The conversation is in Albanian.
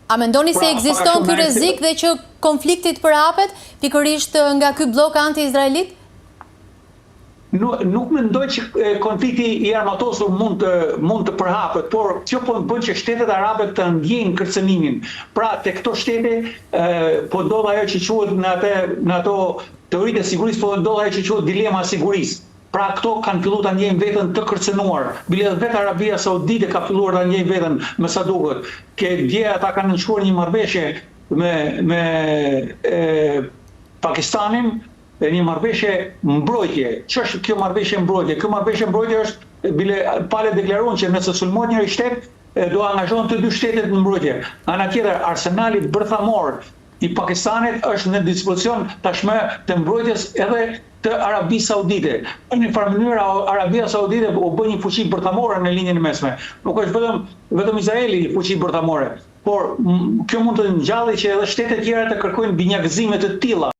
A mendoni se ekziston ky rrezik dhe që konfliktit përhapet pikërisht nga ky blok anti-izraelit? Nuk mendoj që konflikti i armatosur mund të përhapet, por që po bën që shtetet arabe të ndjejnë kërcënimin. Pra, te këto shtete po ndodh ajo që quhet në ato teoritë e sigurisë, po ndodh ajo që quhet dilema e sigurisë. Pra, këto kanë filluar ta ndjejnë veten të kërcënuar. Bile vetë Arabia Saudite ka filluar ta ndjejnë veten, me sa duket. Dje ata kanë nënshkruar një marrëveshje me Pakistanin, një marrëveshje mbrojtje. Ç'është kjo marrëveshje mbrojtje? Kjo marrëveshje mbrojtje është bile pale deklaruan që nëse sulmohet njëri shtet, do angazhohen të dy shtetet në mbrojtje. Ana tjetër, arsenali bërthamor i Pakistanit është në dispozicion tashmë të mbrojtjes edhe të Arabisë Saudite. Në një farë mënyrë Arabia Saudite u bë një fuqi bërthamore në linjën e mesme. Nuk është vetëm Izraeli fuqi bërthamore, por kjo mund të ngjallë që edhe shtetet tjera të kërkojnë binjakëzime të tilla.